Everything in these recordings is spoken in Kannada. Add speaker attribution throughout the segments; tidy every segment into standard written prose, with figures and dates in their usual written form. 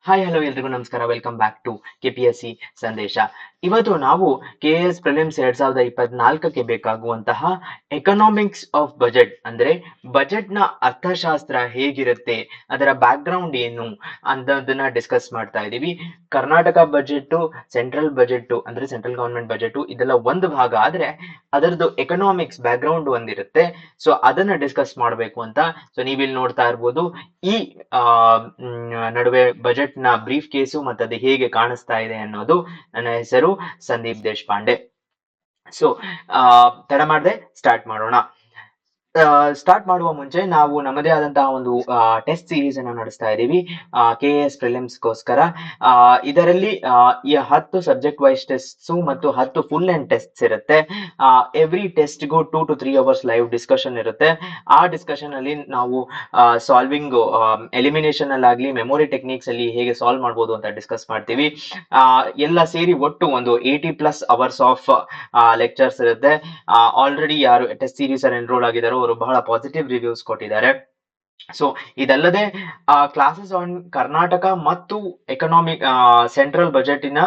Speaker 1: ಹಾಯ್ ಹಲೋ ಎಲ್ರಿಗೂ ನಮಸ್ಕಾರ. ವೆಲ್ಕಮ್ ಬ್ಯಾಕ್ ಟು KPSC ಸಂದೇಶ. ಇವತ್ತು ನಾವು KS ಪ್ರಿಲಿಮ್ಸ್ 2024ಕ್ಕೆ ಬೇಕಾಗುವಂತಹ ಎಕನಾಮಿಕ್ಸ್ ಆಫ್ ಬಜೆಟ್ ಅಂದ್ರೆ ಬಜೆಟ್ ನ ಅರ್ಥಶಾಸ್ತ್ರ ಹೇಗಿರುತ್ತೆ, ಅದರ ಬ್ಯಾಕ್ ಗ್ರೌಂಡ್ ಏನು ಅನ್ನೋದನ್ನ ಡಿಸ್ಕಸ್ ಮಾಡ್ತಾ ಇದೀವಿ. ಕರ್ನಾಟಕ ಬಜೆಟ್, ಸೆಂಟ್ರಲ್ ಬಜೆಟ್ ಅಂದ್ರೆ ಸೆಂಟ್ರಲ್ ಗವರ್ಮೆಂಟ್ ಬಜೆಟ್ ಇದೆಲ್ಲ ಒಂದು ಭಾಗ ಆದ್ರೆ ಅದರದ್ದು ಎಕನಾಮಿಕ್ಸ್ ಬ್ಯಾಕ್ ಗ್ರೌಂಡ್ ಒಂದಿರುತ್ತೆ. ಸೊ ಅದನ್ನ ಡಿಸ್ಕಸ್ ಮಾಡಬೇಕು ಅಂತ. ಸೊ ನೀವಿಲ್ಲಿ ನೋಡ್ತಾ ಇರ್ಬೋದು ಈ ಆ ನಡುವೆ ಬಜೆಟ್ ನ ಬ್ರೀಫ್ ಕೇಸು ಮತ್ತೆ ಅದು ಹೇಗೆ ಕಾಣಿಸ್ತಾ ಇದೆ ಅನ್ನೋದು. ನನ್ನ ಹೆಸರು ಸಂದೀಪ್ ದೇಶಪಾಂಡೆ. ಸೊ ತಡ ಮಾಡದೆ ಸ್ಟಾರ್ಟ್ ಮಾಡೋಣ. ಸ್ಟಾರ್ಟ್ ಮಾಡುವ ಮುಂಚೆ ನಾವು ನಮ್ಮದೇ ಆದಂತಹ ಒಂದು ಟೆಸ್ಟ್ ಸೀರೀಸ್ ಅನ್ನು ನಡೆಸ್ತಾ ಇದ್ದೀವಿ KS ಪ್ರಿಲಿಮ್ಸ್ಗೋಸ್ಕರ. ಇದರಲ್ಲಿ ಈ 10 ಸಬ್ಜೆಕ್ಟ್ ವೈಸ್ ಟೆಸ್ಟ್ಸ್ ಮತ್ತು 10 ಫುಲ್ ಅಂಡ್ ಟೆಸ್ಟ್ಸ್ ಇರುತ್ತೆ. ಎವ್ರಿ ಟೆಸ್ಟ್ಗೂ 2 to 3 hours ಲೈವ್ ಡಿಸ್ಕಷನ್ ಇರುತ್ತೆ. ಆ ಡಿಸ್ಕಷನ್ ಅಲ್ಲಿ ನಾವು ಸಾಲ್ವಿಂಗ್ ಎಲಿಮಿನೇಷನ್ ಅಲ್ಲಾಗ್ಲಿ ಮೆಮೊರಿ ಟೆಕ್ನಿಕ್ಸ್ ಅಲ್ಲಿ ಹೇಗೆ ಸಾಲ್ವ್ ಮಾಡ್ಬೋದು ಅಂತ ಡಿಸ್ಕಸ್ ಮಾಡ್ತೀವಿ. ಎಲ್ಲ ಸೇರಿ ಒಟ್ಟು ಒಂದು 80+ hours ಆಫ್ ಲೆಕ್ಚರ್ಸ್ ಇರುತ್ತೆ. ಆಲ್ರೆಡಿ ಯಾರು ಟೆಸ್ಟ್ ಸೀರೀಸ್ ಅಲ್ಲಿ ಎನ್ರೋಲ್ ಆಗಿದಾರೋ ಅವರು ಬಹಳ ಪಾಸಿಟಿವ್ ರಿವ್ಯೂಸ್ ಕೊಟ್ಟಿದ್ದಾರೆ. ಸೊ ಇದಲ್ಲದೆ ಕ್ಲಾಸಸ್ ಆನ್ ಕರ್ನಾಟಕ ಮತ್ತು ಎಕನಾಮಿಕ್ ಸೆಂಟ್ರಲ್ ಬಜೆಟಿನ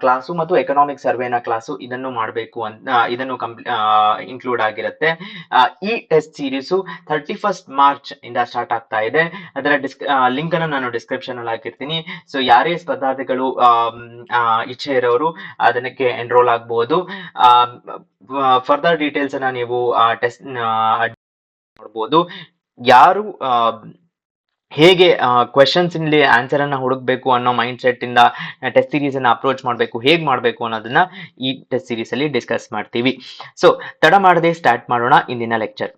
Speaker 1: ಕ್ಲಾಸು ಮತ್ತು ಎಕನಾಮಿಕ್ ಸರ್ವೆನ ಕ್ಲಾಸು ಇದನ್ನು ಮಾಡಬೇಕು ಅಂತ ಇದನ್ನು ಇನ್ಕ್ಲೂಡ್ ಆಗಿರುತ್ತೆ. ಈ ಟೆಸ್ಟ್ ಸೀರೀಸು 31st March ಇಂದ ಸ್ಟಾರ್ಟ್ ಆಗ್ತಾ ಇದೆ. ಅದರ ಲಿಂಕ್ ಅನ್ನು ನಾನು ಡಿಸ್ಕ್ರಿಪ್ಷನ್ ಅಲ್ಲಿ ಹಾಕಿರ್ತೀನಿ. ಸೊ ಯಾರೇ ಸ್ಪರ್ಧಾರ್ಥಿಗಳು ಇಚ್ಛೆ ಇರೋರು ಅದಕ್ಕೆ ಎನ್ರೋಲ್ ಆಗಬಹುದು. ಫರ್ದರ್ ಡೀಟೇಲ್ಸ್ ಅನ್ನ ನೀವು ಟೆಸ್ಟ್ ನೋಡ್ಬೋದು. ಯಾರು ಹೇಗೆ ಕ್ವೆಶನ್ಸ್ ಇಲ್ಲಿ ಆನ್ಸರ್ ಅನ್ನ ಹುಡುಕ್ಬೇಕು ಅನ್ನೋ ಮೈಂಡ್ ಸೆಟ್ ಇಂದ ಟೆಸ್ಟ್ ಸೀರೀಸ್ ಅನ್ನ ಅಪ್ರೋಚ್ ಮಾಡಬೇಕು, ಹೇಗ್ ಮಾಡಬೇಕು ಅನ್ನೋದನ್ನ ಈ ಟೆಸ್ಟ್ ಸೀರೀಸ್ ಅಲ್ಲಿ ಡಿಸ್ಕಸ್ ಮಾಡ್ತೀವಿ. ಸೊ ತಡ ಮಾಡದೆ ಸ್ಟಾರ್ಟ್ ಮಾಡೋಣ ಇಂದಿನ ಲೆಕ್ಚರ್.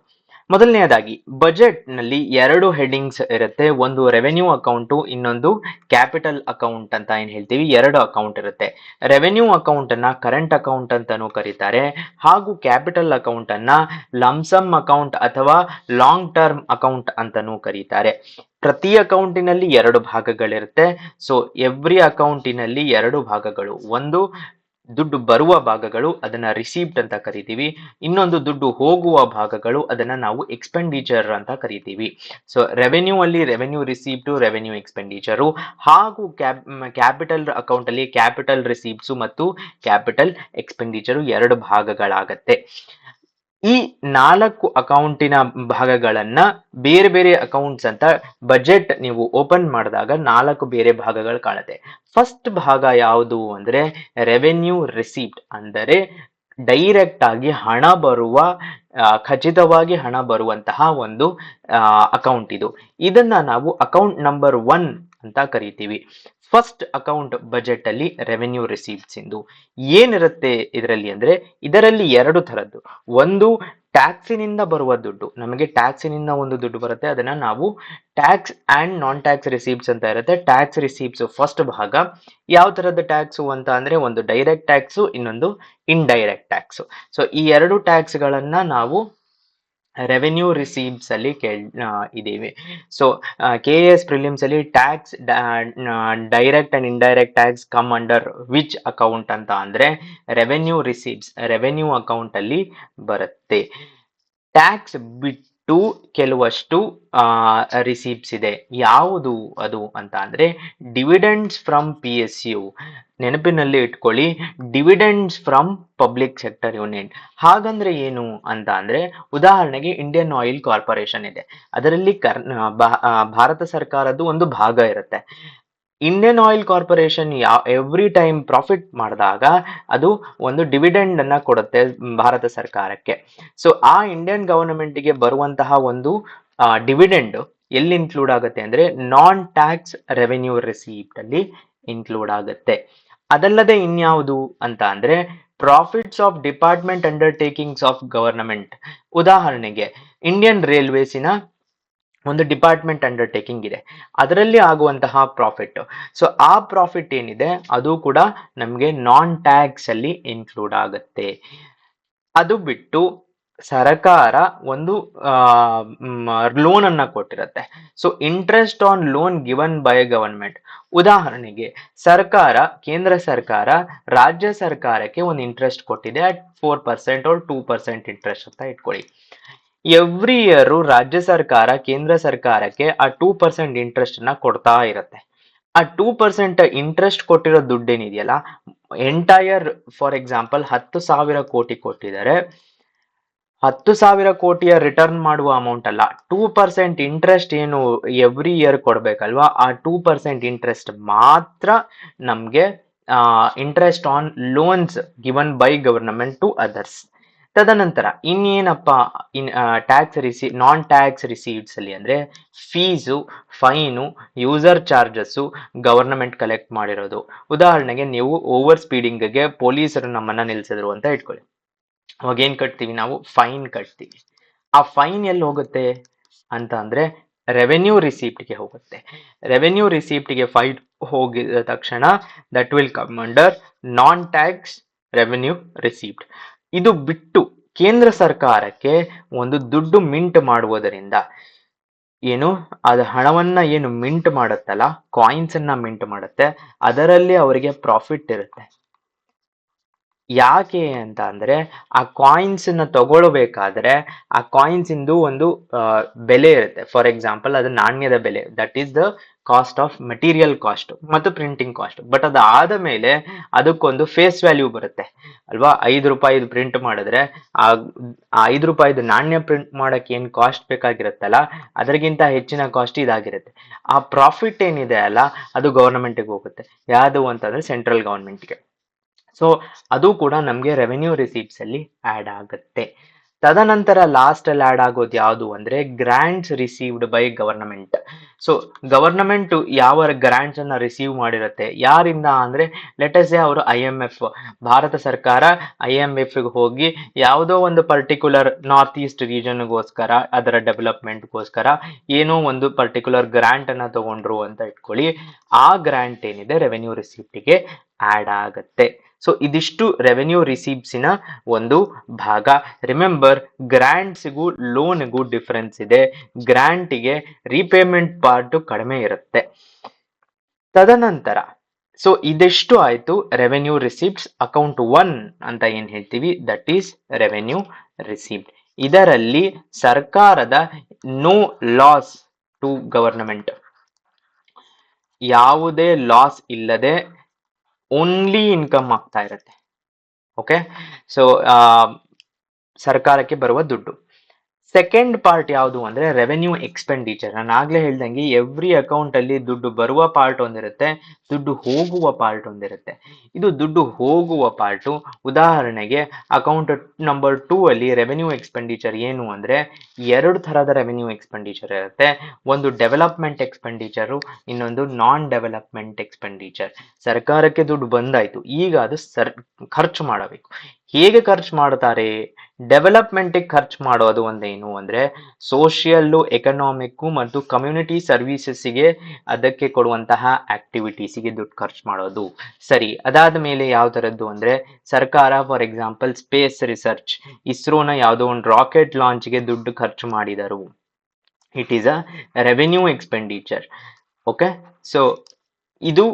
Speaker 1: ಮೊದಲನೆಯದಾಗಿ ಬಜೆಟ್ ನಲ್ಲಿ 2 ಹೆಡ್ಡಿಂಗ್ಸ್ ಇರುತ್ತೆ. ಒಂದು ರೆವೆನ್ಯೂ ಅಕೌಂಟ್, ಇನ್ನೊಂದು ಕ್ಯಾಪಿಟಲ್ ಅಕೌಂಟ್ ಅಂತ ಏನ್ ಹೇಳ್ತೀವಿ. 2 ಅಕೌಂಟ್ ಇರುತ್ತೆ. ರೆವೆನ್ಯೂ ಅಕೌಂಟ್ ಅನ್ನ ಕರೆಂಟ್ ಅಕೌಂಟ್ ಅಂತಾನೂ ಕರೀತಾರೆ, ಹಾಗೂ ಕ್ಯಾಪಿಟಲ್ ಅಕೌಂಟ್ ಅನ್ನ ಲಂಸಮ್ ಅಕೌಂಟ್ ಅಥವಾ ಲಾಂಗ್ ಟರ್ಮ್ ಅಕೌಂಟ್ ಅಂತಾನೂ ಕರೀತಾರೆ. ಪ್ರತಿ ಅಕೌಂಟಿನಲ್ಲಿ 2 ಭಾಗಗಳಿರುತ್ತೆ. ಸೊ ಎವ್ರಿ ಅಕೌಂಟಿನಲ್ಲಿ 2 ಭಾಗಗಳು. ಒಂದು ದುಡ್ಡು ಬರುವ ಭಾಗಗಳು, ಅದನ್ನ ರಿಸೀಪ್ಟ್ ಅಂತ ಕರಿತೀವಿ. ಇನ್ನೊಂದು ದುಡ್ಡು ಹೋಗುವ ಭಾಗಗಳು, ಅದನ್ನ ನಾವು ಎಕ್ಸ್ಪೆಂಡಿಚರ್ ಅಂತ ಕರಿತೀವಿ. ಸೊ ರೆವೆನ್ಯೂ ಅಲ್ಲಿ ರೆವೆನ್ಯೂ ರಿಸೀಪ್ಟು, ರೆವೆನ್ಯೂ ಎಕ್ಸ್ಪೆಂಡಿಚರು, ಹಾಗೂ ಕ್ಯಾಪಿಟಲ್ ಅಕೌಂಟ್ ಅಲ್ಲಿ ಕ್ಯಾಪಿಟಲ್ ರಿಸೀಪ್ಟ್ಸು ಮತ್ತು ಕ್ಯಾಪಿಟಲ್ ಎಕ್ಸ್ಪೆಂಡಿಚರು 2 ಭಾಗಗಳಾಗತ್ತೆ. ಈ 4 ಅಕೌಂಟಿನ ಭಾಗಗಳನ್ನ ಬೇರೆ ಬೇರೆ ಅಕೌಂಟ್ಸ್ ಅಂತ ಬಜೆಟ್ ನೀವು ಓಪನ್ ಮಾಡಿದಾಗ 4 ಬೇರೆ ಭಾಗಗಳು ಕಾಣುತ್ತೆ. ಫಸ್ಟ್ ಭಾಗ ಯಾವುದು ಅಂದ್ರೆ ರೆವೆನ್ಯೂ ರಿಸೀಪ್ಟ್, ಅಂದರೆ ಡೈರೆಕ್ಟ್ ಆಗಿ ಹಣ ಬರುವ, ಖಚಿತವಾಗಿ ಹಣ ಬರುವಂತಹ ಒಂದು ಅಕೌಂಟ್ ಇದು. ಇದನ್ನ ನಾವು ಅಕೌಂಟ್ ನಂಬರ್ 1 ಅಂತ ಕರಿತೀವಿ. ಫಸ್ಟ್ ಅಕೌಂಟ್ ಬಜೆಟ್ ಅಲ್ಲಿ ರೆವೆನ್ಯೂ ರಿಸೀಪ್ಟ್ಸ್ ಇಂದು ಏನಿರುತ್ತೆ ಇದರಲ್ಲಿ ಅಂದ್ರೆ, ಇದರಲ್ಲಿ 2 ತರದ್ದು. ಒಂದು ಟ್ಯಾಕ್ಸಿನಿಂದ ಬರುವ ದುಡ್ಡು, ನಮಗೆ ಟ್ಯಾಕ್ಸಿನಿಂದ ಒಂದು ದುಡ್ಡು ಬರುತ್ತೆ, ಅದನ್ನ ನಾವು ಟ್ಯಾಕ್ಸ್ ಅಂಡ್ ನಾನ್ ಟ್ಯಾಕ್ಸ್ ರಿಸೀಪ್ಟ್ಸ್ ಅಂತ ಇರುತ್ತೆ. ಟ್ಯಾಕ್ಸ್ ರಿಸೀಪ್ಟ್ಸ್ ಫಸ್ಟ್ ಭಾಗ. ಯಾವ ತರದ ಟ್ಯಾಕ್ಸು ಅಂತ ಅಂದ್ರೆ, ಒಂದು ಡೈರೆಕ್ಟ್ ಟ್ಯಾಕ್ಸು, ಇನ್ನೊಂದು ಇಂಡೈರೆಕ್ಟ್ ಟ್ಯಾಕ್ಸು. ಸೊ ಈ 2 ಟ್ಯಾಕ್ಸ್ ಗಳನ್ನ ನಾವು ರೆವೆನ್ಯೂ ರಿಸೀಪ್ಟ್ಸ್ ಅಲ್ಲಿ ಇದ್ದೀವಿ. ಸೊ KS ಪ್ರಿಲಿಮ್ಸ್ ಅಲ್ಲಿ tax direct and indirect tax come under which account ಅಂತ ಅಂದ್ರೆ ರೆವೆನ್ಯೂ ರಿಸೀಪ್ಟ್ಸ್, ರೆವೆನ್ಯೂ ಅಕೌಂಟ್ ಅಲ್ಲಿ ಬರುತ್ತೆ. ಟ್ಯಾಕ್ಸ್ ಬಿಟ್ಟು ಕೆಲವಷ್ಟು ರಿಸೀಪ್ಟ್ಸ್ ಇದೆ. ಯಾವುದು ಅದು ಅಂತ ಅಂದ್ರೆ ಡಿವಿಡೆಂಡ್ಸ್ ಫ್ರಮ್ PSU. ನೆನಪಿನಲ್ಲಿ ಇಟ್ಕೊಳ್ಳಿ, dividends from public sector unit. ಹಾಗಂದ್ರೆ ಏನು ಅಂತ ಅಂದ್ರೆ, ಉದಾಹರಣೆಗೆ ಇಂಡಿಯನ್ ಆಯಿಲ್ ಕಾರ್ಪೊರೇಷನ್ ಇದೆ, ಅದರಲ್ಲಿ ಭಾರತ ಸರ್ಕಾರದ್ದು ಒಂದು ಭಾಗ ಇರುತ್ತೆ. Indian oil corporation every time profit ಮಾಡಿದಾಗ ಅದು ಒಂದು ಡಿವಿಡೆಂಡ್ ಅನ್ನ ಕೊಡುತ್ತೆ ಭಾರತ ಸರ್ಕಾರಕ್ಕೆ. ಸೊ ಆ ಇಂಡಿಯನ್ ಗವರ್ನಮೆಂಟ್ಗೆ ಬರುವಂತಹ ಒಂದು ಡಿವಿಡೆಂಡ್ ಎಲ್ಲಿ ಇನ್ಕ್ಲೂಡ್ ಆಗುತ್ತೆ ಅಂದ್ರೆ ನಾನ್ ಟ್ಯಾಕ್ಸ್ ರೆವೆನ್ಯೂ ರಿಸೀಪ್ಟ್ ಅಲ್ಲಿ ಇನ್ಕ್ಲೂಡ್ ಆಗುತ್ತೆ. ಅದಲ್ಲದೆ ಇನ್ಯಾವುದು ಅಂತ ಅಂದ್ರೆ profits of department undertakings of government. ಉದಾಹರಣೆಗೆ ಇಂಡಿಯನ್ ರೈಲ್ವೇಸಿನ ಒಂದು ಡಿಪಾರ್ಟ್ಮೆಂಟ್ ಅಂಡರ್ಟೇಕಿಂಗ್ ಇದೆ, ಅದರಲ್ಲಿ ಆಗುವಂತಹ ಪ್ರಾಫಿಟ್. ಸೊ ಆ ಪ್ರಾಫಿಟ್ ಏನಿದೆ ಅದು ಕೂಡ ನಮಗೆ ನಾನ್ ಟ್ಯಾಕ್ಸ್ ಅಲ್ಲಿ ಇನ್ಕ್ಲೂಡ್ ಆಗುತ್ತೆ. ಅದು ಬಿಟ್ಟು ಸರ್ಕಾರ ಒಂದು ಲೋನ್ ಅನ್ನ ಕೊಟ್ಟಿರುತ್ತೆ. So interest on loan given by government. ಉದಾಹರಣೆಗೆ ಸರ್ಕಾರ, ಕೇಂದ್ರ ಸರ್ಕಾರ ರಾಜ್ಯ ಸರ್ಕಾರಕ್ಕೆ ಒಂದು ಇಂಟ್ರೆಸ್ಟ್ ಕೊಟ್ಟಿದೆ ಅಟ್ 4% or 2% ಇಂಟ್ರೆಸ್ಟ್ ಅಂತ ಇಟ್ಕೊಳ್ಳಿ. ಎವ್ರಿ ಇಯರ್ ರಾಜ್ಯ ಸರ್ಕಾರ ಕೇಂದ್ರ ಸರ್ಕಾರಕ್ಕೆ ಆ 2% ಇಂಟ್ರೆಸ್ಟ್ ಅನ್ನ ಕೊಡ್ತಾ ಇರುತ್ತೆ. ಆ 2% ಇಂಟ್ರೆಸ್ಟ್ ಕೊಟ್ಟಿರೋ ದುಡ್ಡೇನಿದೆಯಲ್ಲ, ಎಂಟೈರ್ ಫಾರ್ ಎಕ್ಸಾಂಪಲ್ 10,000 ಕೋಟಿ ಕೊಟ್ಟಿದ್ದಾರೆ, 10,000 ಕೋಟಿಯ ರಿಟರ್ನ್ ಮಾಡುವ ಅಮೌಂಟ್ ಅಲ್ಲ, 2% ಇಂಟ್ರೆಸ್ಟ್ ಏನು ಎವ್ರಿ ಇಯರ್ ಕೊಡ್ಬೇಕಲ್ವಾ, ಆ 2% ಇಂಟ್ರೆಸ್ಟ್ ಮಾತ್ರ ನಮ್ಗೆ interest on loans given by government to others. ತದನಂತರ ಇನ್ನೇನಪ್ಪ ನಾನ್ ಟ್ಯಾಕ್ಸ್ ರಿಸೀವ್ಸ್ ಅಲ್ಲಿ ಅಂದ್ರೆ fees, fine, user charges government collect ಮಾಡಿರೋದು. ಉದಾಹರಣೆಗೆ ನೀವು ಓವರ್ ಸ್ಪೀಡಿಂಗ್ಗೆ ಪೊಲೀಸರು ನಮ್ಮನ್ನ ನಿಲ್ಸಿದ್ರು ಅಂತ ಇಟ್ಕೊಳ್ಳಿ. ಅವಾಗ ಏನ್ ಕಟ್ತೀವಿ ನಾವು? ಫೈನ್ ಕಟ್ತೀವಿ. ಆ ಫೈನ್ ಎಲ್ಲಿ ಹೋಗುತ್ತೆ ಅಂತ ಅಂದ್ರೆ ರೆವೆನ್ಯೂ ರಿಸೀಪ್ಟ್ಗೆ ಹೋಗುತ್ತೆ. ರೆವೆನ್ಯೂ ರಿಸೀಪ್ಟ್ಗೆ ಫೈನ್ ಹೋಗಿದ ತಕ್ಷಣ that will come under non tax revenue receipt. ಇದು ಬಿಟ್ಟು ಕೇಂದ್ರ ಸರ್ಕಾರಕ್ಕೆ ಒಂದು ದುಡ್ಡು ಮಿಂಟ್ ಮಾಡುವುದರಿಂದ ಏನು ಅದು ಹಣವನ್ನ ಏನು ಮಿಂಟ್ ಮಾಡುತ್ತಲ್ಲ, ಕಾಯಿನ್ಸ್ ಅನ್ನ ಮಿಂಟ್ ಮಾಡುತ್ತೆ, ಅದರಲ್ಲಿ ಅವರಿಗೆ ಪ್ರಾಫಿಟ್ ಇರುತ್ತೆ. ಯಾಕೆ ಅಂತ ಅಂದ್ರೆ ಆ ಕಾಯಿನ್ಸ್ ನ ತಗೊಳ್ಬೇಕಾದ್ರೆ ಆ ಕಾಯಿನ್ಸ್ ಇಂದು ಒಂದು ಬೆಲೆ ಇರುತ್ತೆ. ಫಾರ್ ಎಕ್ಸಾಂಪಲ್ ಅದು ನಾಣ್ಯದ ಬೆಲೆ, that is the cost of material cost ಮತ್ತು ಪ್ರಿಂಟಿಂಗ್ ಕಾಸ್ಟ್. ಬಟ್ ಅದಾದ ಮೇಲೆ ಅದಕ್ಕೊಂದು ಫೇಸ್ ವ್ಯಾಲ್ಯೂ ಬರುತ್ತೆ ಅಲ್ವಾ. 5 ರೂಪಾಯಿದು ಪ್ರಿಂಟ್ ಮಾಡಿದ್ರೆ ಆ 5 ರೂಪಾಯಿದು ನಾಣ್ಯ ಪ್ರಿಂಟ್ ಮಾಡಕ್ಕೆ ಏನ್ ಕಾಸ್ಟ್ ಬೇಕಾಗಿರುತ್ತಲ್ಲ, ಅದರಿಗಿಂತ ಹೆಚ್ಚಿನ ಕಾಸ್ಟ್ ಇದಾಗಿರುತ್ತೆ. ಆ ಪ್ರಾಫಿಟ್ ಏನಿದೆ ಅಲ್ಲ, ಅದು ಗವರ್ನಮೆಂಟ್ಗೆ ಹೋಗುತ್ತೆ. ಯಾವುದು ಅಂತಂದ್ರೆ ಸೆಂಟ್ರಲ್ ಗವರ್ಮೆಂಟ್ಗೆ. ಸೊ ಅದು ಕೂಡ ನಮ್ಗೆ ರೆವೆನ್ಯೂ ರಿಸೀಪ್ಟ್ಸ್ ಅಲ್ಲಿ ಆಡ್ ಆಗುತ್ತೆ. ತದನಂತರ ಲಾಸ್ಟ್ ಅಲ್ಲಿ ಆಡ್ ಆಗೋದು ಯಾವುದು ಅಂದ್ರೆ grants received by government. So government ಯಾವ ಗ್ರಾಂಟ್ಸ್ ಅನ್ನ ರಿಸೀವ್ ಮಾಡಿರುತ್ತೆ, ಯಾರಿಂದ ಅಂದ್ರೆ ಲೆಟಸ್ ಅವರು IMF, ಭಾರತ ಸರ್ಕಾರ IMF ಗೆ ಹೋಗಿ ಯಾವುದೋ ಒಂದು ಪರ್ಟಿಕ್ಯುಲರ್ ನಾರ್ತ್ ಈಸ್ಟ್ ರೀಜನ್ಗೋಸ್ಕರ ಅದರ ಡೆವಲಪ್ಮೆಂಟ್ಗೋಸ್ಕರ ಏನೋ ಒಂದು ಪರ್ಟಿಕ್ಯುಲರ್ ಗ್ರಾಂಟ್ ಅನ್ನ ತಗೊಂಡ್ರು ಅಂತ ಇಟ್ಕೊಳ್ಳಿ. ಆ ಗ್ರಾಂಟ್ ಏನಿದೆ ರೆವೆನ್ಯೂ ರಿಸೀಪ್ಟ್ಗೆ ಆಡ್ ಆಗುತ್ತೆ. ಸೊ ಇದಿಷ್ಟು ರೆವೆನ್ಯೂ ರಿಸೀಪ್ಟ್ಸಿನ ಒಂದು ಭಾಗ. ರಿಮೆಂಬರ್, ಗ್ರಾಂಟ್ಸ್ಗೂ ಲೋನ್ಗೂ ಡಿಫರೆನ್ಸ್ ಇದೆ. ಗ್ರಾಂಟಿಗೆ ರೀಪೇಮೆಂಟ್ ಪಾರ್ಟ್ ಕಡಿಮೆ ಇರುತ್ತೆ. ತದನಂತರ ಸೊ ಇದೆಷ್ಟು ಆಯ್ತು ರೆವೆನ್ಯೂ ರಿಸೀಪ್ಟ್ಸ್. ಅಕೌಂಟ್ 1 ಅಂತ ಏನ್ ಹೇಳ್ತೀವಿ, ದಟ್ ಈಸ್ ರೆವೆನ್ಯೂ ರಿಸೀಪ್ಟ್. ಇದರಲ್ಲಿ ಸರ್ಕಾರದ ನೋ ಲಾಸ್ ಟು ಗವರ್ನಮೆಂಟ್, ಯಾವುದೇ ಲಾಸ್ ಇಲ್ಲದೆ ಓನ್ಲಿ ಇನ್ಕಮ್ ಆಗ್ತಾ ಇರುತ್ತೆ. ಓಕೆ, ಸೊ ಸರ್ಕಾರಕ್ಕೆ ಬರುವ ದುಡ್ಡು. ಸೆಕೆಂಡ್ ಪಾರ್ಟ್ ಯಾವುದು ಅಂದ್ರೆ ರೆವೆನ್ಯೂ ಎಕ್ಸ್ಪೆಂಡಿಚರ್. ನಾನು ಆಗ್ಲೇ ಹೇಳ್ದಂಗೆ ಎವ್ರಿ ಅಕೌಂಟ್ ಅಲ್ಲಿ ದುಡ್ಡು ಬರುವ ಪಾರ್ಟ್ ಒಂದಿರುತ್ತೆ, ದುಡ್ಡು ಹೋಗುವ ಪಾರ್ಟ್ ಒಂದಿರುತ್ತೆ. ಇದು ದುಡ್ಡು ಹೋಗುವ ಪಾರ್ಟು. ಉದಾಹರಣೆಗೆ ಅಕೌಂಟ್ ನಂಬರ್ 2 ಅಲ್ಲಿ ರೆವೆನ್ಯೂ ಎಕ್ಸ್ಪೆಂಡಿಚರ್ ಏನು ಅಂದ್ರೆ 2 ತರಹದ ರೆವೆನ್ಯೂ ಎಕ್ಸ್ಪೆಂಡಿಚರ್ ಇರುತ್ತೆ. ಒಂದು ಡೆವಲಪ್ಮೆಂಟ್ ಎಕ್ಸ್ಪೆಂಡಿಚರು, ಇನ್ನೊಂದು ನಾನ್ ಡೆವಲಪ್ಮೆಂಟ್ ಎಕ್ಸ್ಪೆಂಡಿಚರ್. ಸರ್ಕಾರಕ್ಕೆ ದುಡ್ಡು ಬಂದಾಯ್ತು, ಈಗ ಅದು ಖರ್ಚು ಮಾಡಬೇಕು. ಹೇಗೆ ಖರ್ಚು ಮಾಡ್ತಾರೆ? ಡೆವಲಪ್ಮೆಂಟ್ ಖರ್ಚು ಮಾಡೋದು ಒಂದೇನು ಅಂದ್ರೆ ಸೋಷಿಯಲ್, ಎಕನಾಮಿಕ್ ಮತ್ತು ಕಮ್ಯುನಿಟಿ ಸರ್ವಿಸಸ್ಗೆ, ಅದಕ್ಕೆ ಕೊಡುವಂತಹ ಆಕ್ಟಿವಿಟೀಸ್ಗೆ ದುಡ್ಡು ಖರ್ಚು ಮಾಡೋದು. ಸರಿ, ಅದಾದ ಮೇಲೆ ಯಾವ ತರದ್ದು ಅಂದ್ರೆ ಸರ್ಕಾರ ಫಾರ್ ಎಕ್ಸಾಂಪಲ್ ಸ್ಪೇಸ್ ರಿಸರ್ಚ್, ಇಸ್ರೋನ ಯಾವುದೋ ಒಂದು ರಾಕೆಟ್ ಲಾಂಚ್ಗೆ ದುಡ್ಡು ಖರ್ಚು ಮಾಡಿದರು. It is a revenue expenditure. Okay, so ಇದು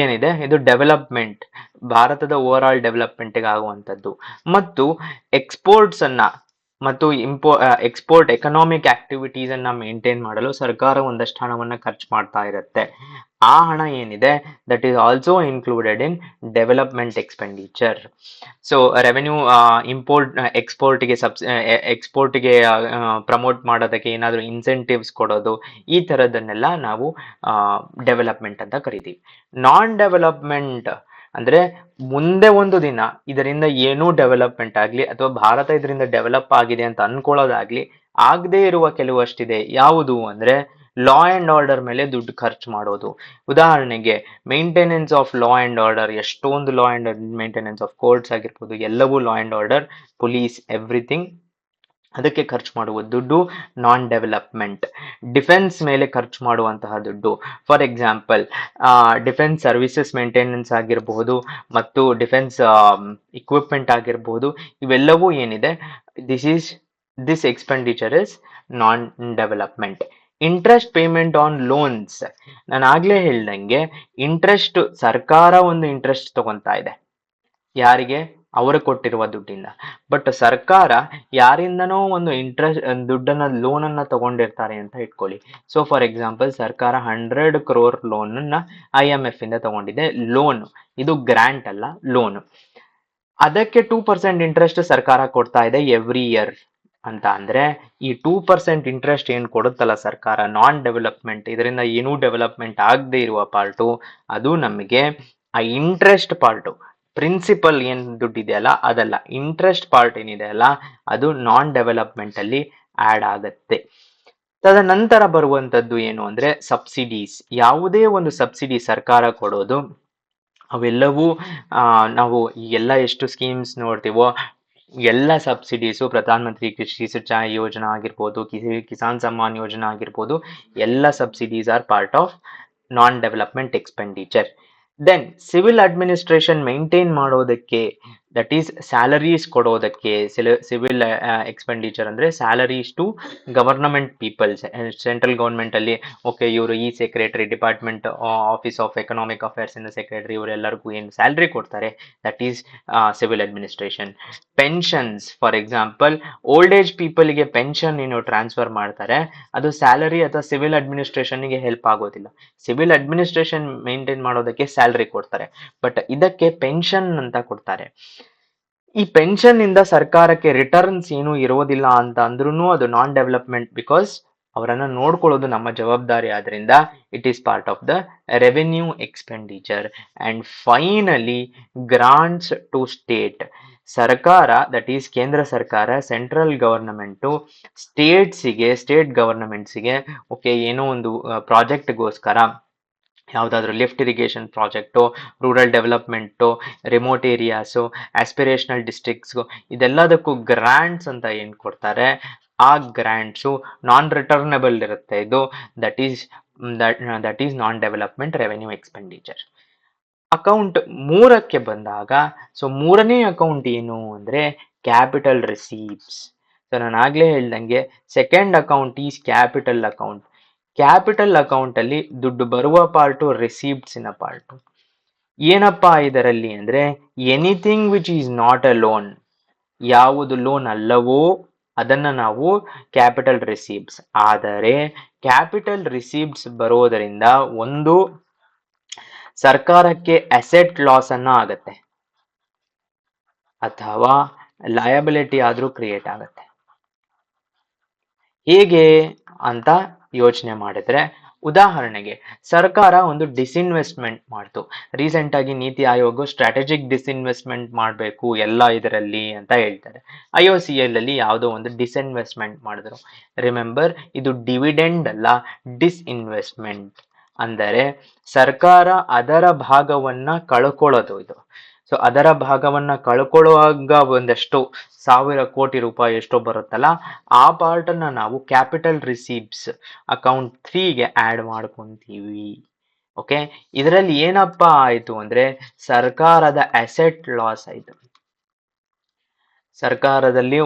Speaker 1: ಏನಿದೆ, ಇದು ಡೆವಲಪ್ಮೆಂಟ್, ಭಾರತದ ಓವರ್ ಆಲ್ ಡೆವಲಪ್ಮೆಂಟ್ಗೆ ಆಗುವಂಥದ್ದು. ಮತ್ತು ಎಕ್ಸ್ಪೋರ್ಟ್ಸ್ ಅನ್ನ ಮತ್ತು ಎಕ್ಸ್ಪೋರ್ಟ್ ಎಕನಾಮಿಕ್ ಆಕ್ಟಿವಿಟೀಸ್ ಅನ್ನ ಮೇಂಟೈನ್ ಮಾಡಲು ಸರ್ಕಾರ ಒಂದಷ್ಟು ಹಣವನ್ನ ಖರ್ಚು ಮಾಡ್ತಾ ಇರುತ್ತೆ. ಆ ಹಣ ಏನಿದೆ that is also included in development expenditure. So revenue ಎಕ್ಸ್ಪೋರ್ಟ್ಗೆ ಪ್ರಮೋಟ್ ಮಾಡೋದಕ್ಕೆ ಏನಾದರೂ ಇನ್ಸೆಂಟಿವ್ಸ್ ಕೊಡೋದು, ಈ ಥರದನ್ನೆಲ್ಲ ನಾವು ಡೆವಲಪ್ಮೆಂಟ್ ಅಂತ ಕರಿತೀವಿ. ನಾನ್ ಡೆವಲಪ್ಮೆಂಟ್ ಅಂದ್ರೆ ಮುಂದೆ ಒಂದು ದಿನ ಇದರಿಂದ ಏನೂ ಡೆವಲಪ್ಮೆಂಟ್ ಆಗ್ಲಿ ಅಥವಾ ಭಾರತ ಇದರಿಂದ ಡೆವಲಪ್ ಆಗಿದೆ ಅಂತ ಅನ್ಕೊಳ್ಳೋದಾಗ್ಲಿ ಆಗದೆ ಇರುವ ಕೆಲವಷ್ಟಿದೆ. ಯಾವುದು ಅಂದ್ರೆ ಲಾ ಅಂಡ್ ಆರ್ಡರ್ ಮೇಲೆ ದುಡ್ಡು ಖರ್ಚು ಮಾಡೋದು. ಉದಾಹರಣೆಗೆ maintenance of law and order, ಎಷ್ಟೊಂದು law and maintenance of courts ಆಗಿರ್ಬೋದು, ಎಲ್ಲವೂ law and order, police, everything, ಅದಕ್ಕೆ ಖರ್ಚು ಮಾಡುವ ದುಡ್ಡು ನಾನ್ ಡೆವಲಪ್ಮೆಂಟ್. ಡಿಫೆನ್ಸ್ ಮೇಲೆ ಖರ್ಚು ಮಾಡುವಂತಹ ದುಡ್ಡು, for example defence services maintenance ಆಗಿರಬಹುದು ಮತ್ತು ಡಿಫೆನ್ಸ್ ಇಕ್ವಿಪ್ಮೆಂಟ್ ಆಗಿರಬಹುದು, ಇವೆಲ್ಲವೂ ಏನಿದೆ this expenditure is non development. Interest payment on loans, ನಾನು ಆಗ್ಲೇ ಹೇಳ್ದಂಗೆ ಇಂಟ್ರೆಸ್ಟ್, ಸರ್ಕಾರ ಒಂದು ಇಂಟ್ರೆಸ್ಟ್ ತಗೊಂತಾ ಇದೆ. ಯಾರಿಗೆ? ಅವರು ಕೊಟ್ಟಿರುವ ದುಡ್ಡಿಂದ. ಬಟ್ ಸರ್ಕಾರ ಯಾರಿಂದನೋ ಒಂದು ದುಡ್ಡನ್ನ ಲೋನ್ ಅನ್ನ ತಗೊಂಡಿರ್ತಾರೆ ಅಂತ ಇಟ್ಕೊಳ್ಳಿ. ಸೊ ಫಾರ್ ಎಕ್ಸಾಂಪಲ್ ಸರ್ಕಾರ 100 crore ಲೋನ್ ಅನ್ನ IMF ಇಂದ ತಗೊಂಡಿದೆ. ಲೋನ್ ಇದು ಗ್ರಾಂಟ್ ಅಲ್ಲ, ಲೋನ್. ಅದಕ್ಕೆ 2% ಇಂಟ್ರೆಸ್ಟ್ ಸರ್ಕಾರ ಕೊಡ್ತಾ ಇದೆ ಎವ್ರಿ ಇಯರ್ ಅಂತ ಅಂದ್ರೆ ಈ 2% ಇಂಟ್ರೆಸ್ಟ್ ಏನ್ ಕೊಡುತ್ತಲ್ಲ ಸರ್ಕಾರ, ನಾನ್ ಡೆವಲಪ್ಮೆಂಟ್, ಇದರಿಂದ ಏನೂ ಡೆವಲಪ್ಮೆಂಟ್ ಆಗದೆ ಇರುವ ಪಾರ್ಟು, ಅದು ನಮಗೆ ಆ ಇಂಟ್ರೆಸ್ಟ್ ಪಾರ್ಟು, ಪ್ರಿನ್ಸಿಪಲ್ ಏನ್ ದುಡ್ಡಿದೆಯಲ್ಲ ಅದಲ್ಲ, ಇಂಟ್ರೆಸ್ಟ್ ಪಾರ್ಟ್ ಏನಿದೆ ಅಲ್ಲ ಅದು ನಾನ್ ಡೆವಲಪ್ಮೆಂಟ್ ಅಲ್ಲಿ ಆಡ್ ಆಗತ್ತೆ. ತದನಂತರ ಬರುವಂತದ್ದು ಏನು ಅಂದ್ರೆ ಸಬ್ಸಿಡೀಸ್. ಯಾವುದೇ ಒಂದು ಸಬ್ಸಿಡಿ ಸರ್ಕಾರ ಕೊಡೋದು ಅವೆಲ್ಲವೂ ನಾವು ಎಲ್ಲ ಎಷ್ಟು ಸ್ಕೀಮ್ಸ್ ನೋಡ್ತೀವೋ ಎಲ್ಲ ಸಬ್ಸಿಡೀಸು, ಪ್ರಧಾನ ಮಂತ್ರಿ ಕೃಷಿ ಸಿಂಚಾಯಿ ಯೋಜನಾ ಆಗಿರ್ಬೋದು, ಕಿಸಾನ್ ಸಮ್ಮಾನ್ ಯೋಜನಾ ಆಗಿರ್ಬೋದು, ಎಲ್ಲ subsidies are part of non development expenditure. Then civil administration maintain ಮಾಡೋದಕ್ಕೆ, ದಟ್ ಈಸ್ ಸ್ಯಾಲರೀಸ್ ಕೊಡೋದಕ್ಕೆ, ಸಿವಿಲ್ ಎಕ್ಸ್ಪೆಂಡಿಚರ್ ಅಂದ್ರೆ salaries to government peoples. Central government ಅಲ್ಲಿ ಓಕೆ ಇವರು ಈ secretary, department office of economic affairs ಇಂದ ಸೆಕ್ರೆಟರಿ, ಇವರೆಲ್ಲರಿಗೂ ಏನು ಸ್ಯಾಲರಿ ಕೊಡ್ತಾರೆ, that is civil administration. Pensions, for example old age ಪೀಪಲ್ಗೆ ಪೆನ್ಷನ್ ಏನು ಟ್ರಾನ್ಸ್ಫರ್ ಮಾಡ್ತಾರೆ ಅದು ಸ್ಯಾಲರಿ ಅಥವಾ ಸಿವಿಲ್ ಅಡ್ಮಿನಿಸ್ಟ್ರೇಷನ್ಗೆ ಹೆಲ್ಪ್ ಆಗೋದಿಲ್ಲ. ಸಿವಿಲ್ ಅಡ್ಮಿನಿಸ್ಟ್ರೇಷನ್ ಮೇಂಟೈನ್ ಮಾಡೋದಕ್ಕೆ ಸ್ಯಾಲರಿ ಕೊಡ್ತಾರೆ, ಬಟ್ ಇದಕ್ಕೆ ಪೆನ್ಷನ್ ಅಂತ ಕೊಡ್ತಾರೆ. ಈ ಪೆನ್ಷನ್ ಇಂದ ಸರ್ಕಾರಕ್ಕೆ ರಿಟರ್ನ್ಸ್ ಏನು ಇರೋದಿಲ್ಲ ಅಂತ ಅಂದ್ರೂ ಅದು ನಾನ್ ಡೆವಲಪ್ಮೆಂಟ್, ಬಿಕಾಸ್ ಅವರನ್ನ ನೋಡ್ಕೊಳ್ಳೋದು ನಮ್ಮ ಜವಾಬ್ದಾರಿ. ಆದ್ರಿಂದ it is part of the revenue expenditure. And finally grants to state. ಸರ್ಕಾರ, ದಟ್ ಈಸ್ ಕೇಂದ್ರ ಸರ್ಕಾರ, ಸೆಂಟ್ರಲ್ ಗವರ್ನಮೆಂಟು ಸ್ಟೇಟ್ ಗವರ್ನಮೆಂಟ್ಸ್ಗೆ ಓಕೆ ಏನೋ ಒಂದು ಪ್ರಾಜೆಕ್ಟ್ಗೋಸ್ಕರ, ಯಾವುದಾದ್ರೂ lift irrigation project, rural development, remote areas, aspirational ಡಿಸ್ಟ್ರಿಕ್ಟ್ಸ್ಗು, ಇದೆಲ್ಲದಕ್ಕೂ ಗ್ರಾಂಟ್ಸ್ ಅಂತ ಏನು ಕೊಡ್ತಾರೆ, ಆ ಗ್ರಾಂಟ್ಸು ನಾನ್ ರಿಟರ್ನಬಲ್ ಇರುತ್ತೆ. ಇದು that is non development revenue expenditure. Account 3ಕ್ಕೆ ಬಂದಾಗ, ಸೊ 3ನೇ ಅಕೌಂಟ್ ಏನು ಅಂದ್ರೆ ಕ್ಯಾಪಿಟಲ್ ರಿಸೀವ್ಸ್. ಸೊ ನಾನು ಆಗ್ಲೇ ಹೇಳ್ದಂಗೆ second account is capital account. Capital account ಅಲ್ಲಿ ದುಡ್ಡು ಬರುವ ಪಾರ್ಟು ರಿಸೀವ್ಡ್ಸಿನ ಪಾರ್ಟು. ಏನಪ್ಪಾ ಇದರಲ್ಲಿ ಅಂದ್ರೆ anything which is not a loan, ಯಾವುದು ಲೋನ್ ಅಲ್ಲವೋ ಅದನ್ನ ನಾವು ಕ್ಯಾಪಿಟಲ್ ರಿಸೀವ್ಸ್. ಆದರೆ ಕ್ಯಾಪಿಟಲ್ ರಿಸೀವ್ಸ್ ಬರೋದರಿಂದ ಒಂದು ಸರ್ಕಾರಕ್ಕೆ ಅಸೆಟ್ ಲಾಸ್ ಅನ್ನ ಆಗತ್ತೆ, ಅಥವಾ ಲಯಬಿಲಿಟಿ ಆದ್ರೂ ಕ್ರಿಯೇಟ್ ಆಗತ್ತೆ. ಹೇಗೆ ಅಂತ ಯೋಚನೆ ಮಾಡಿದ್ರೆ, ಉದಾಹರಣೆಗೆ ಸರ್ಕಾರ ಒಂದು ಡಿಸ್ಇನ್ವೆಸ್ಟ್ಮೆಂಟ್ ಮಾಡ್ತು. ರೀಸೆಂಟ್ ಆಗಿ ನೀತಿ ಆಯೋಗ ಸ್ಟ್ರಾಟಜಿಕ್ ಡಿಸ್ಇನ್ವೆಸ್ಟ್ಮೆಂಟ್ ಮಾಡಬೇಕು ಎಲ್ಲ ಇದರಲ್ಲಿ ಅಂತ ಹೇಳ್ತಾರೆ. IOCL ಅಲ್ಲಿ ಯಾವುದೋ ಒಂದು ಡಿಸ್ಇನ್ವೆಸ್ಟ್ಮೆಂಟ್ ಮಾಡಿದ್ರು. ರಿಮೆಂಬರ್, ಇದು ಡಿವಿಡೆಂಡ್ ಅಲ್ಲ, ಡಿಸ್ಇನ್ವೆಸ್ಟ್ಮೆಂಟ್. ಅಂದರೆ ಸರ್ಕಾರ ಅದರ ಭಾಗವನ್ನ ಕಳ್ಕೊಳ್ಳೋದು ಇದು. ಸೊ ಅದರ ಭಾಗವನ್ನ ಕಳ್ಕೊಳ್ಳುವಾಗ ಒಂದಷ್ಟು 1000 ಕೋಟಿ ರೂಪಾಯಿ ಎಷ್ಟೋ ಬರುತ್ತಲ್ಲ, ಆ ಪಾರ್ಟ್ ಅನ್ನ ನಾವು ಕ್ಯಾಪಿಟಲ್ ರಿಸೀವ್ಸ್ ಅಕೌಂಟ್ 3ಗೆ ಆಡ್ ಮಾಡ್ಕೊಂತೀವಿ. ಓಕೆ, ಇದರಲ್ಲಿ ಏನಪ್ಪಾ ಆಯ್ತು ಅಂದ್ರೆ ಸರ್ಕಾರದ ಅಸೆಟ್ ಲಾಸ್ ಆಯ್ತು. ಸರ್ಕಾರದಲ್ಲಿ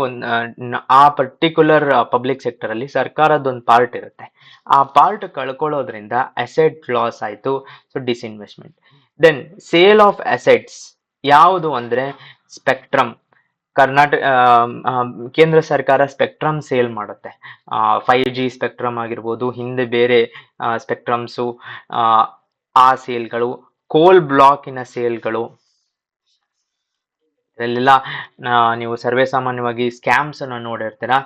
Speaker 1: ಆ ಪರ್ಟಿಕ್ಯುಲರ್ ಪಬ್ಲಿಕ್ ಸೆಕ್ಟರ್ ಅಲ್ಲಿ ಸರ್ಕಾರದೊಂದು ಪಾರ್ಟ್ ಇರುತ್ತೆ, ಆ ಪಾರ್ಟ್ ಕಳ್ಕೊಳ್ಳೋದ್ರಿಂದ ಅಸೆಟ್ ಲಾಸ್ ಆಯ್ತು. So disinvestment. Then sale of assets ಯಾವುದು ಅಂದ್ರೆ ಸ್ಪೆಕ್ಟ್ರಮ್. ಕರ್ನಾಟಕ ಕೇಂದ್ರ ಸರ್ಕಾರ ಸ್ಪೆಕ್ಟ್ರಮ್ ಸೇಲ್ ಮಾಡುತ್ತೆ. 5G ಸ್ಪೆಕ್ಟ್ರಮ್ ಆಗಿರ್ಬೋದು, ಹಿಂದೆ ಬೇರೆ ಸ್ಪೆಕ್ಟ್ರಮ್ಸು, ಆ ಸೇಲ್ಗಳು, ಕೋಲ್ ಬ್ಲಾಕಿನ ಸೇಲ್ಗಳು, ಇದೆಲ್ಲ ನೀವು ಸರ್ವೇ ಸಾಮಾನ್ಯವಾಗಿ ಸ್ಕ್ಯಾಮ್ಸ್ ಅನ್ನು ನೋಡಿರ್ತೀರಾ.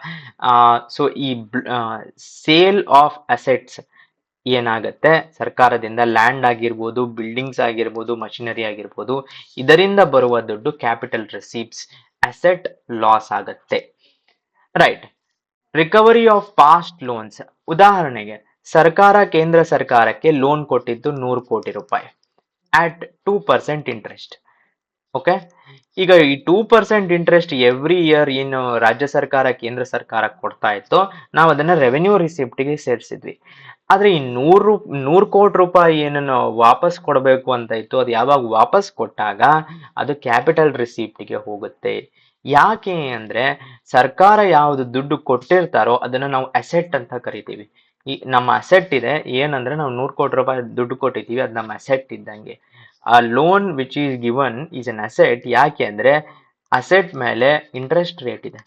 Speaker 1: ಸೊ ಈ ಸೇಲ್ ಆಫ್ ಅಸೆಟ್ಸ್ ಏನಾಗತ್ತೆ, ಸರ್ಕಾರದಿಂದ ಲ್ಯಾಂಡ್ ಆಗಿರ್ಬೋದು, ಬಿಲ್ಡಿಂಗ್ಸ್ ಆಗಿರ್ಬೋದು, ಮಷಿನರಿ ಆಗಿರ್ಬೋದು, ಇದರಿಂದ ಬರುವ ದುಡ್ಡು ಕ್ಯಾಪಿಟಲ್ ರಿಸೀವ್ಸ್, ಅಸೆಟ್ ಲಾಸ್ ಆಗತ್ತೆ. Right. Recovery of past loans. ಉದಾಹರಣೆಗೆ ಸರ್ಕಾರ ಕೇಂದ್ರ ಸರ್ಕಾರಕ್ಕೆ ಲೋನ್ ಕೊಟ್ಟಿದ್ದು 100 ಕೋಟಿ ರೂಪಾಯಿ ಅಟ್ 2% ಇಂಟ್ರೆಸ್ಟ್. ಓಕೆ, ಈಗ ಈ 2% ಇಂಟ್ರೆಸ್ಟ್ ಎವ್ರಿ ಇಯರ್ ಏನು ರಾಜ್ಯ ಸರ್ಕಾರ ಕೇಂದ್ರ ಸರ್ಕಾರ ಕೊಡ್ತಾ ಇತ್ತು, ನಾವು ಅದನ್ನ ರೆವೆನ್ಯೂ ರಿಸಿಪ್ಟ್ಗೆ ಸೇರಿಸಿದ್ವಿ. ಆದ್ರೆ ಈ 100 ಕೋಟಿ ರೂಪಾಯಿ ಏನನ್ನು ವಾಪಸ್ ಕೊಡಬೇಕು ಅಂತ ಇತ್ತು, ಅದು ಯಾವಾಗ ವಾಪಸ್ ಕೊಟ್ಟಾಗ ಅದು ಕ್ಯಾಪಿಟಲ್ ರಿಸಿಪ್ಟ್ಗೆ ಹೋಗುತ್ತೆ. ಯಾಕೆ ಅಂದ್ರೆ ಸರ್ಕಾರ ಯಾವ್ದು ದುಡ್ಡು ಕೊಟ್ಟಿರ್ತಾರೋ ಅದನ್ನ ನಾವು ಅಸೆಟ್ ಅಂತ ಕರಿತೀವಿ. ಈ ನಮ್ಮ ಅಸೆಟ್ ಇದೆ ಏನಂದ್ರೆ ನಾವು 100 ಕೋಟಿ ರೂಪಾಯಿ ದುಡ್ಡು ಕೊಟ್ಟಿದ್ದೀವಿ, ಅದು ನಮ್ಮ ಅಸೆಟ್ ಇದ್ದಂಗೆ. ಆ loan which is given is an asset. ಯಾಕೆ ಅಂದ್ರೆ ಅಸೆಟ್ ಮೇಲೆ ಇಂಟ್ರೆಸ್ಟ್ ರೇಟ್ ಇದೆ.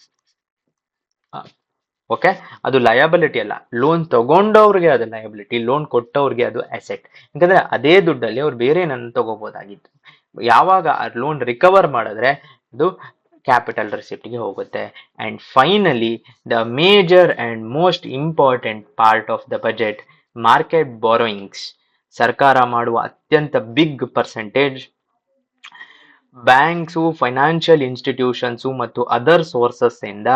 Speaker 1: ಓಕೆ, ಅದು ಲಯಬಿಲಿಟಿ ಅಲ್ಲ, ಲೋನ್ ತಗೊಂಡವ್ರಿಗೆ ಅದು ಲಯಬಿಲಿಟಿ, ಲೋನ್ ಕೊಟ್ಟವ್ರಿಗೆ ಅದು ಅಸೆಟ್. ಯಾಕಂದ್ರೆ ಅದೇ ದುಡ್ಡಲ್ಲಿ ಅವ್ರು ಬೇರೆ ಏನನ್ನು ತಗೋಬಹುದಾಗಿತ್ತು. ಯಾವಾಗ ಆ ಲೋನ್ ರಿಕವರ್ ಮಾಡಿದ್ರೆ ಅದು ಕ್ಯಾಪಿಟಲ್ ರಿಸಿಪ್ಟ್ಗೆ ಹೋಗುತ್ತೆ. And finally the major and most important part of the budget, market borrowings. ಸರ್ಕಾರ ಮಾಡುವ ಅತ್ಯಂತ big percentage banks, financial institutions ಮತ್ತು ಅದರ್ ಸೋರ್ಸಸ್ ಇಂದ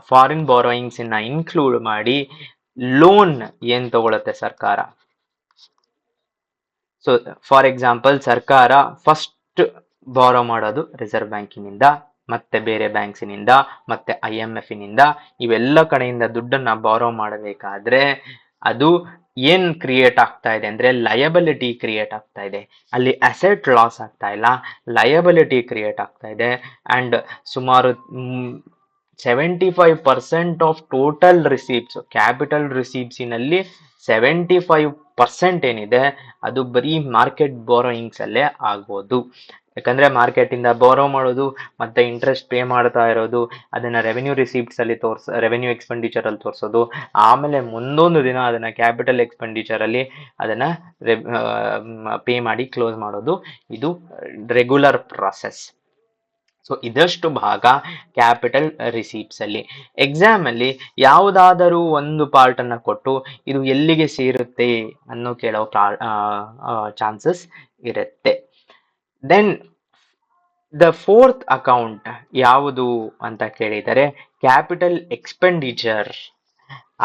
Speaker 1: ಫಾರಿನ್ ಬಾರೋಯಿಂಗ್ಸ್ ಇನ್ನ ಇನ್ಕ್ಲೂಡ್ ಮಾಡಿ ಲೋನ್ ಏನ್ ತಗೊಳುತ್ತೆ ಸರ್ಕಾರ. ಸೊ ಫಾರ್ ಎಕ್ಸಾಂಪಲ್, ಸರ್ಕಾರ ಫಸ್ಟ್ ಬಾರೋ ಮಾಡೋದು ರಿಸರ್ವ್ ಬ್ಯಾಂಕಿನಿಂದ, ಮತ್ತೆ ಬೇರೆ ಬ್ಯಾಂಕ್ಸಿನಿಂದ, ಮತ್ತೆ IMF ನಿಂದ. ಇವೆಲ್ಲ ಕಡೆಯಿಂದ ದುಡ್ಡನ್ನ ಬಾರೋ ಮಾಡಬೇಕಾದ್ರೆ ಅದು ಏನ್ ಕ್ರಿಯೇಟ್ ಆಗ್ತಾ ಇದೆ ಅಂದ್ರೆ ಲಯಬಿಲಿಟಿ ಕ್ರಿಯೇಟ್ ಆಗ್ತಾ ಇದೆ. ಅಲ್ಲಿ ಅಸೆಟ್ ಲಾಸ್ ಆಗ್ತಾ ಇಲ್ಲ, ಲಯಬಿಲಿಟಿ ಕ್ರಿಯೇಟ್ ಆಗ್ತಾ ಇದೆ. ಅಂಡ್ ಸುಮಾರು 75% ಆಫ್ ಟೋಟಲ್ ರಿಸೀಪ್ಟ್ಸ್, ಕ್ಯಾಪಿಟಲ್ ರಿಸೀಪ್ಟ್ಸಿನಲ್ಲಿ 75% ಏನಿದೆ ಅದು ಬರೀ ಮಾರ್ಕೆಟ್ ಬಾರೋಯಿಂಗ್ಸ್ ಅಲ್ಲೇ ಆಗ್ಬೋದು. ಯಾಕಂದ್ರೆ ಮಾರ್ಕೆಟ್ ಇಂದ ಬಾರೋ ಮಾಡೋದು ಮತ್ತೆ ಇಂಟ್ರೆಸ್ಟ್ ಪೇ ಮಾಡ್ತಾ ಇರೋದು, ಅದನ್ನ ರೆವೆನ್ಯೂ ರಿಸೀಪ್ಟ್ಸ್ ಅಲ್ಲಿ ರೆವೆನ್ಯೂ ಎಕ್ಸ್ಪೆಂಡಿಚರ್ ಅಲ್ಲಿ ತೋರಿಸೋದು, ಆಮೇಲೆ ಮುಂದೊಂದು ದಿನ ಅದನ್ನ ಕ್ಯಾಪಿಟಲ್ ಎಕ್ಸ್ಪೆಂಡಿಚರ್ ಅಲ್ಲಿ ಅದನ್ನ ಪೇ ಮಾಡಿ ಕ್ಲೋಸ್ ಮಾಡೋದು. ಇದು ರೆಗ್ಯುಲರ್ ಪ್ರಾಸೆಸ್. ಸೊ ಇದಷ್ಟು ಭಾಗ ಕ್ಯಾಪಿಟಲ್ ರಿಸೀಪ್ಟ್ಸ್ ಅಲ್ಲಿ. ಎಕ್ಸಾಮ್ ಅಲ್ಲಿ ಯಾವುದಾದರೂ ಒಂದು ಪಾರ್ಟ್ ಅನ್ನ ಕೊಟ್ಟು ಇದು ಎಲ್ಲಿಗೆ ಸೇರುತ್ತೆ ಅನ್ನೋ ಕೇಳೋ ಚಾನ್ಸಸ್ ಇರುತ್ತೆ. ದೆನ್ ದ ಫೋರ್ತ್ ಅಕೌಂಟ್ ಯಾವುದು ಅಂತ ಕೇಳಿದರೆ ಕ್ಯಾಪಿಟಲ್ ಎಕ್ಸ್ಪೆಂಡಿಚರ್.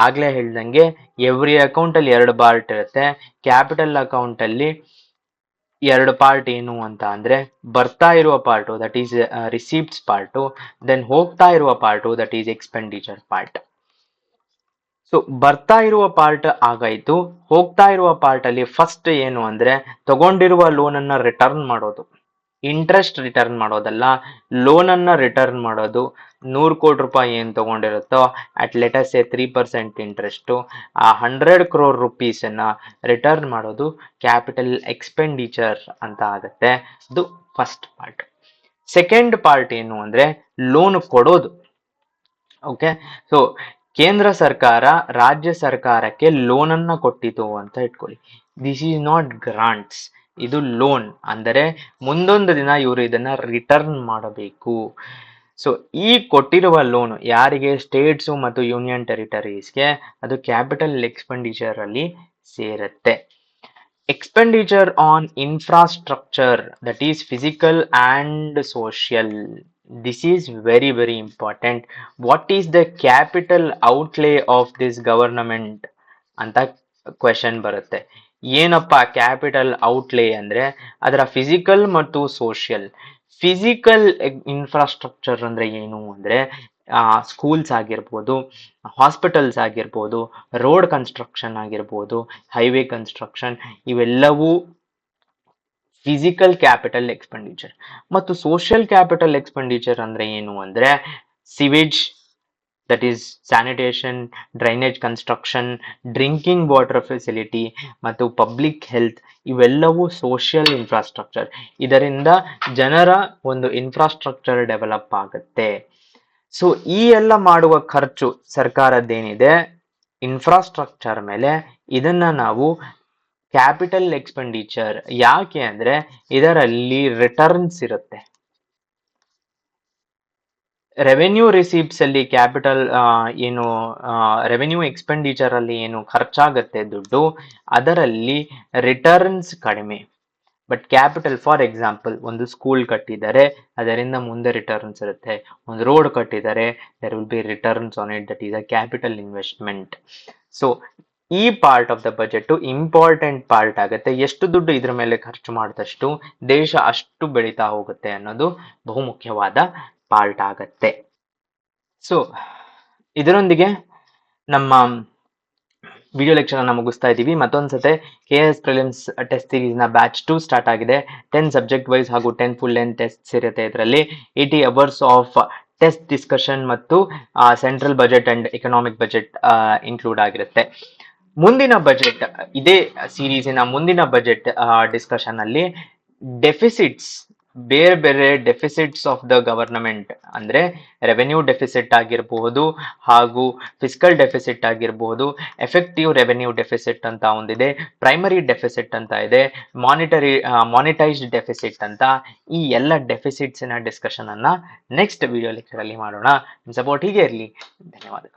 Speaker 1: ಆಗ್ಲೇ ಹೇಳ್ದಂಗೆ ಎವ್ರಿ ಅಕೌಂಟ್ ಅಲ್ಲಿ 2 ಪಾರ್ಟ್ ಇರುತ್ತೆ. ಕ್ಯಾಪಿಟಲ್ ಅಕೌಂಟ್ ಅಲ್ಲಿ 2 ಪಾರ್ಟ್ ಏನು ಅಂತ ಅಂದ್ರೆ ಬರ್ತಾ ಇರುವ part that is receipts part, then ಹೋಗ್ತಾ ಇರುವ part that is expenditure part. So ಬರ್ತಾ ಇರುವ ಪಾರ್ಟ್ ಆಗಾಯ್ತು. ಹೋಗ್ತಾ ಇರುವ ಪಾರ್ಟ್ ಅಲ್ಲಿ ಫಸ್ಟ್ ಏನು ಅಂದ್ರೆ ತಗೊಂಡಿರುವ ಲೋನ್ ಅನ್ನ ರಿಟರ್ನ್ ಮಾಡೋದು. ಇಂಟ್ರೆಸ್ಟ್ ರಿಟರ್ನ್ ಮಾಡೋದಲ್ಲ, ಲೋನ್ ಅನ್ನ ರಿಟರ್ನ್ ಮಾಡೋದು. 100 ಕೋಟಿ ರೂಪಾಯಿ ಏನ್ ತಗೊಂಡಿರುತ್ತೋ ಅಟ್ ಲೆಟಸ್ 3% ಇಂಟ್ರೆಸ್ಟ್, ಆ 100 crore rupees ಅನ್ನ ರಿಟರ್ನ್ ಮಾಡೋದು ಕ್ಯಾಪಿಟಲ್ ಎಕ್ಸ್ಪೆಂಡಿಚರ್ ಅಂತ ಆಗುತ್ತೆ. ಇದು ಫಸ್ಟ್ ಪಾರ್ಟ್. ಸೆಕೆಂಡ್ ಪಾರ್ಟ್ ಏನು ಅಂದ್ರೆ ಲೋನ್ ಕೊಡೋದು. ಓಕೆ, ಸೊ ಕೇಂದ್ರ ಸರ್ಕಾರ ರಾಜ್ಯ ಸರ್ಕಾರಕ್ಕೆ ಲೋನ್ ಅನ್ನ ಕೊಟ್ಟಿತು ಅಂತ ಇಟ್ಕೊಳ್ಳಿ. ದಿಸ್ ಈಸ್ ನಾಟ್ ಗ್ರಾಂಟ್ಸ್, ಇದು ಲೋನ್. ಅಂದರೆ ಮುಂದೊಂದು ದಿನ ಇವರು ಇದನ್ನ ರಿಟರ್ನ್ ಮಾಡಬೇಕು. ಸೊ ಈ ಕೊಟ್ಟಿರುವ ಲೋನ್ ಯಾರಿಗೆ? ಸ್ಟೇಟ್ಸ್ ಮತ್ತು ಯೂನಿಯನ್ ಟೆರಿಟರೀಸ್ಗೆ. ಅದು ಕ್ಯಾಪಿಟಲ್ ಎಕ್ಸ್ಪೆಂಡಿಚರ್ ಅಲ್ಲಿ ಸೇರುತ್ತೆ. Expenditure on infrastructure that is physical and social. This is very very important. What is the capital outlay of this government ಅಂತ ಕ್ವೆಶನ್ ಬರುತ್ತೆ. ಏನಪ್ಪ ಕ್ಯಾಪಿಟಲ್ ಔಟ್ಲೇ ಅಂದ್ರೆ ಅದರ ಫಿಸಿಕಲ್ ಮತ್ತು ಸೋಷಿಯಲ್. ಫಿಸಿಕಲ್ ಇನ್ಫ್ರಾಸ್ಟ್ರಕ್ಚರ್ ಅಂದ್ರೆ ಏನು ಅಂದ್ರೆ ಸ್ಕೂಲ್ಸ್ ಆಗಿರ್ಬೋದು, ಹಾಸ್ಪಿಟಲ್ಸ್ ಆಗಿರ್ಬೋದು, ರೋಡ್ ಕನ್ಸ್ಟ್ರಕ್ಷನ್ ಆಗಿರ್ಬೋದು, ಹೈವೇ ಕನ್ಸ್ಟ್ರಕ್ಷನ್, ಇವೆಲ್ಲವೂ ಫಿಸಿಕಲ್ ಕ್ಯಾಪಿಟಲ್ ಎಕ್ಸ್ಪೆಂಡಿಚರ್. ಮತ್ತು ಸೋಷಿಯಲ್ ಕ್ಯಾಪಿಟಲ್ ಎಕ್ಸ್ಪೆಂಡಿಚರ್ ಅಂದ್ರೆ ಏನು ಅಂದ್ರೆ sewage that is sanitation, drainage construction, drinking water facility ಮತ್ತು ಪಬ್ಲಿಕ್ ಹೆಲ್ತ್, ಇವೆಲ್ಲವೂ ಸೋಷಿಯಲ್ ಇನ್ಫ್ರಾಸ್ಟ್ರಕ್ಚರ್. ಇದರಿಂದ ಜನರ ಒಂದು ಇನ್ಫ್ರಾಸ್ಟ್ರಕ್ಚರ್ ಡೆವಲಪ್ ಆಗುತ್ತೆ. ಸೊ ಈ ಎಲ್ಲ ಮಾಡುವ ಖರ್ಚು ಸರ್ಕಾರದ್ದೇನಿದೆ ಇನ್ಫ್ರಾಸ್ಟ್ರಕ್ಚರ್ ಮೇಲೆ, ಇದನ್ನ ನಾವು ಕ್ಯಾಪಿಟಲ್ ಎಕ್ಸ್ಪೆಂಡಿಚರ್. ಯಾಕೆ ಅಂದ್ರೆ ಇದರಲ್ಲಿ ರಿಟರ್ನ್ಸ್ ಇರುತ್ತೆ. ರೆವೆನ್ಯೂ ರಿಸೀಪ್ಟ್ಸ್ ಅಲ್ಲಿ ಕ್ಯಾಪಿಟಲ್ ಏನು ರೆವೆನ್ಯೂ ಎಕ್ಸ್ಪೆಂಡಿಚರ್ ಅಲ್ಲಿ ಏನು ಖರ್ಚಾಗತ್ತೆ ದುಡ್ಡು, ಅದರಲ್ಲಿ ರಿಟರ್ನ್ಸ್ ಕಡಿಮೆ. ಬಟ್ ಕ್ಯಾಪಿಟಲ್, ಫಾರ್ ಎಕ್ಸಾಂಪಲ್, ಒಂದು ಸ್ಕೂಲ್ ಕಟ್ಟಿದ್ದಾರೆ, ಅದರಿಂದ ಮುಂದೆ ರಿಟರ್ನ್ಸ್ ಇರುತ್ತೆ. ಒಂದು ರೋಡ್ ಕಟ್ಟಿದ್ದಾರೆ, there will be returns on it, that is a capital investment. So ಈ part of the budget important part ಆಗುತ್ತೆ. ಎಷ್ಟು ದುಡ್ಡು ಇದ್ರ ಮೇಲೆ ಖರ್ಚು ಮಾಡಿದಷ್ಟು ದೇಶ ಅಷ್ಟು ಬೆಳೀತಾ ಹೋಗುತ್ತೆ ಅನ್ನೋದು ಬಹುಮುಖ್ಯವಾದ ಪಾರ್ಟ್ ಆಗತ್ತೆ. ಸೊ ಇದರೊಂದಿಗೆ ನಮ್ಮ ವಿಡಿಯೋ ಲೆಕ್ಚರ್ ಅನ್ನ ಮುಗಿಸ್ತಾ ಇದ್ದೀವಿ. ಮತ್ತೊಂದ್ಸತೆ KS ಪ್ರಿಲಿಮ್ಸ್ ಟೆಸ್ಟ್ ಸೀರೀಸ್ ನ ಬ್ಯಾಚ್ 2 ಸ್ಟಾರ್ಟ್ ಆಗಿದೆ. 10 ಸಬ್ಜೆಕ್ಟ್ ವೈಸ್ ಹಾಗೂ 10 ಫುಲ್ ಲೆಂತ್ ಟೆಸ್ಟ್ ಇರುತ್ತೆ. ಇದರಲ್ಲಿ 80 ಅವರ್ಸ್ ಆಫ್ ಟೆಸ್ಟ್ ಡಿಸ್ಕಷನ್ ಮತ್ತು central budget and economic budget include ಆಗಿರುತ್ತೆ. ಮುಂದಿನ ಬಜೆಟ್, ಇದೇ ಸೀರೀಸಿನ ಮುಂದಿನ ಬಜೆಟ್ ಡಿಸ್ಕಷನ್ ಅಲ್ಲಿ ಡೆಫಿಸಿಟ್ಸ್ ಬೇರೆ ಬೇರೆ ಡೆಫಿಸಿಟ್ಸ್ ಆಫ್ ದ ಗವರ್ನಮೆಂಟ್ ಅಂದ್ರೆ ರೆವೆನ್ಯೂ ಡೆಫಿಸಿಟ್ ಆಗಿರಬಹುದು ಹಾಗೂ ಫಿಸ್ಕಲ್ ಡೆಫಿಸಿಟ್ ಆಗಿರಬಹುದು, ಎಫೆಕ್ಟಿವ್ ರೆವೆನ್ಯೂ ಡೆಫಿಸಿಟ್ ಅಂತ ಒಂದಿದೆ, ಪ್ರೈಮರಿ ಡೆಫಿಸಿಟ್ ಅಂತ ಇದೆ, ಮಾನಿಟೈಸ್ಡ್ ಡೆಫಿಸಿಟ್ ಅಂತ. ಈ ಎಲ್ಲ ಡೆಫಿಸಿಟ್ಸ್ ನ ಡಿಸ್ಕಷನ್ ಅನ್ನ ನೆಕ್ಸ್ಟ್ ವಿಡಿಯೋ ಲೆಕ್ಚರ್ ಅಲ್ಲಿ ಮಾಡೋಣ. ಸಪೋರ್ಟ್ ಹೀಗೆ ಇರಲಿ. ಧನ್ಯವಾದಗಳು.